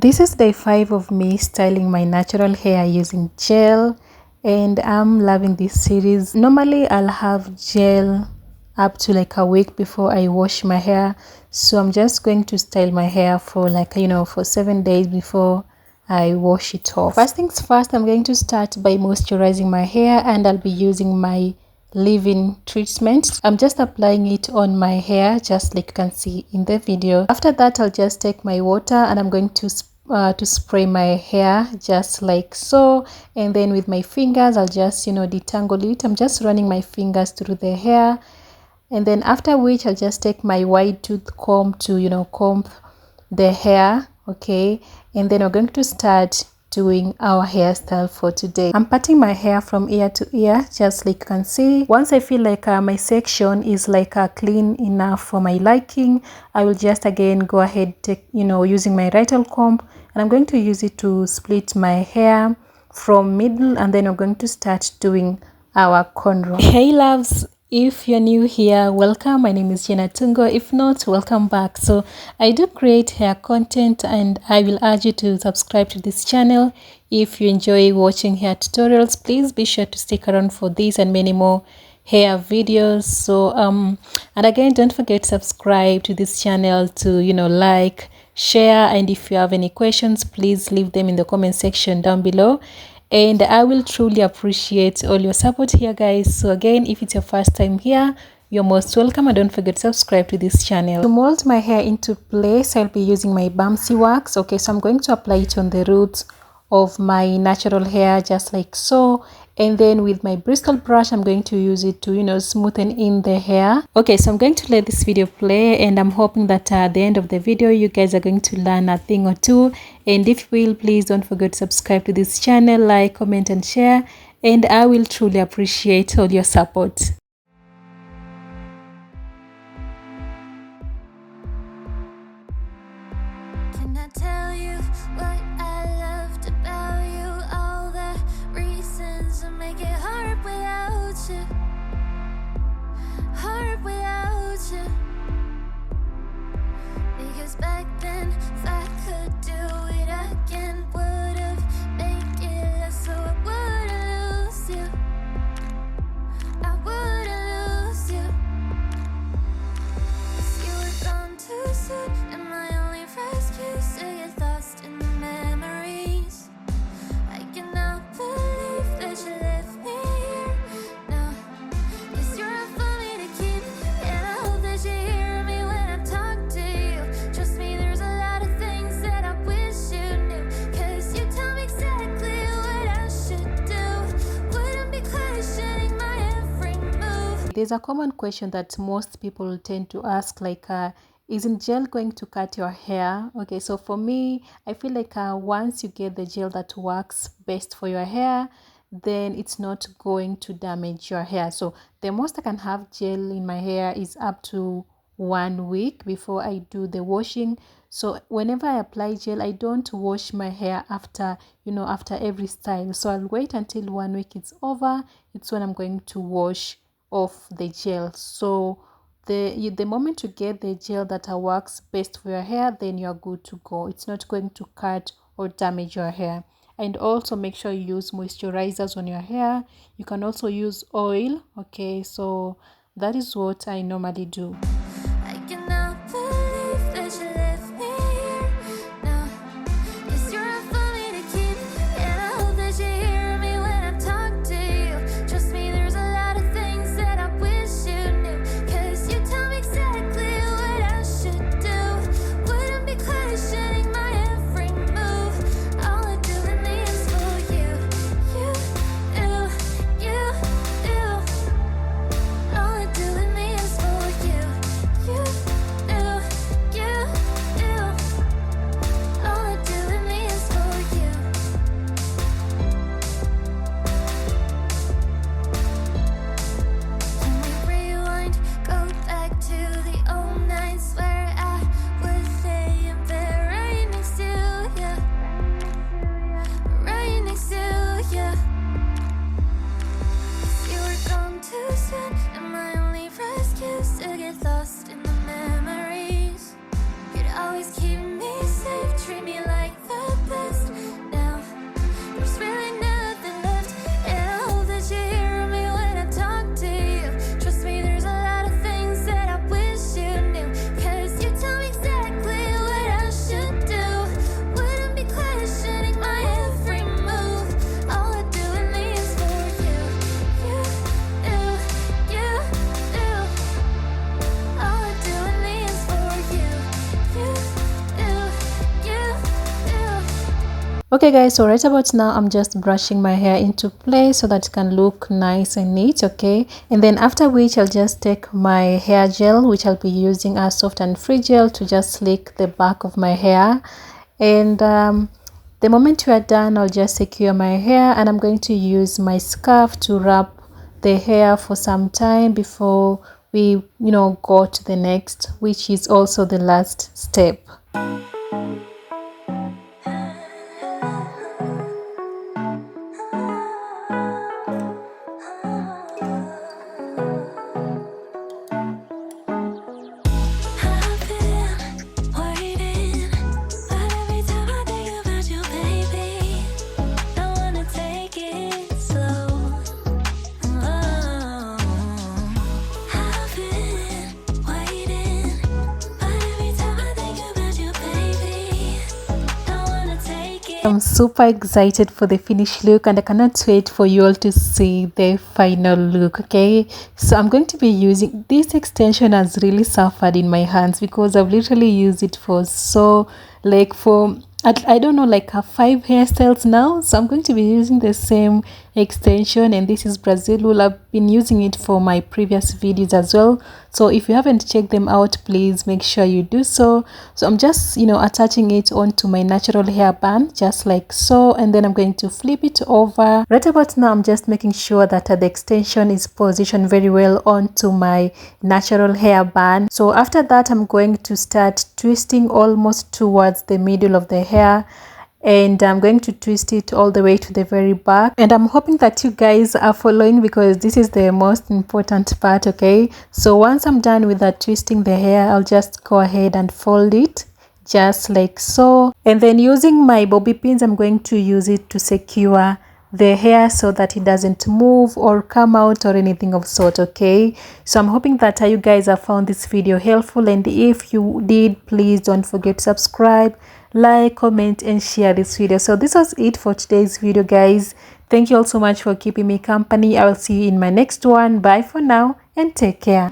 This is day 5 of me styling my natural hair using gel, and I'm loving this series. Normally I'll have gel up to like a week before I wash my hair, so I'm just going to style my hair for like for 7 days before I wash it off. First things first, I'm going to start by moisturizing my hair, and I'll be using my leave-in treatment. I'm just applying it on my hair just like you can see in the video. After that, I'll just take my water and I'm going to spray my hair just like so, and then with my fingers I'll just detangle it. I'm just running my fingers through the hair, and then after which I'll just take my wide tooth comb to comb the hair. Okay, and then we're going to start doing our hairstyle for today. I'm parting my hair from ear to ear just like you can see. Once I feel like my section is like clean enough for my liking, I will just again go ahead using my Ratail Comb, and I'm going to use it to split my hair from middle, and then we're going to start doing our cornrow. Hey loves, if you're new here, welcome. My name is Jenna Tungo. If not, welcome back. So I do create hair content, and I will urge you to subscribe to this channel. If you enjoy watching hair tutorials, please be sure to stick around for this and many more hair videos. So and again, don't forget to subscribe to this channel, to like, share, and if you have any questions, please leave them in the comment section down below, and I will truly appreciate all your support here, guys. So again, if it's your first time here, you're most welcome, and don't forget to subscribe to this channel. To mold my hair into place, I'll be using my Bamsi Wax. Okay, so I'm going to apply it on the roots of my natural hair just like so, and then with my Bristle Brush I'm going to use it to smoothen in the hair. Okay, so I'm going to let this video play, and I'm hoping that at the end of the video you guys are going to learn a thing or two. And if you will, please don't forget to subscribe to this channel, like, comment, and share, and I will truly appreciate all your support. Can I tell you what I loved about you? All the reasons to make it hard without you. Hard without you. Because back then, if I could do it again, would've make it less, so I wouldn't lose you. I wouldn't lose you. 'Cause you were gone too soon, and my only rescue to get lost in the memories. I cannot believe that you left me here now. 'Cause you're not for me to keep, and I hope that you hear me when I talk to you. Trust me, there's a lot of things that I wish you knew. 'Cause you tell me exactly what I should do. Wouldn't be questioning my every move. There's a common question that most people tend to ask, like isn't gel going to cut your hair? Okay, so for me, I feel like once you get the gel that works best for your hair, then it's not going to damage your hair. So the most I can have gel in my hair is up to 1 week before I do the washing. So whenever I apply gel, I don't wash my hair after after every style. So I'll wait until 1 week is over. It's when I'm going to wash off the gel. So the moment you get the gel that works best for your hair, then you're good to go. It's not going to cut or damage your hair. And also make sure you use moisturizers on your hair. You can also use oil. Okay, so that is what I normally do. I cannot believe that you left me here now. 'Cause you're not for me to keep, and I hope that you hear me when I talk to you. Trust me, there's a lot of things that I wish you knew. 'Cause you tell me exactly what I should do. Wouldn't be questioning my every move. All I do with me is for you. You, you, you, you. All I do with me is for you. Okay guys, so right about now I'm just brushing my hair into place so that it can look nice and neat. Okay, and then after which I'll just take my hair gel, which I'll be using as Sofnfree Gel, to just slick the back of my hair. And the moment you are done, I'll just secure my hair, and I'm going to use my scarf to wrap the hair for some time before we go to the next, which is also the last step. I'm super excited for the finished look, and I cannot wait for you all to see the final look. Okay, so I'm going to be using this extension. Has really suffered in my hands because I've literally used it for I don't know, like 5 hairstyles now. So I'm going to be using the same extension, and this is Brazil. I've been using it for my previous videos as well. So if you haven't checked them out, please make sure you do so. So I'm just attaching it onto my natural hair band, just like so, and then I'm going to flip it over. Right about now I'm just making sure that the extension is positioned very well onto my natural hair band. So after that I'm going to start twisting almost towards the middle of the hair, and I'm going to twist it all the way to the very back. And I'm hoping that you guys are following, because this is the most important part. Okay, so once I'm done with that twisting the hair, I'll just go ahead and fold it just like so, and then using my bobby pins I'm going to use it to secure the hair so that it doesn't move or come out or anything of sort. Okay, so I'm hoping that you guys have found this video helpful, and if you did, please don't forget to subscribe, like, comment and share this video. So this was it for today's video, guys. Thank you all so much for keeping me company. I will see you in my next one. Bye for now and take care.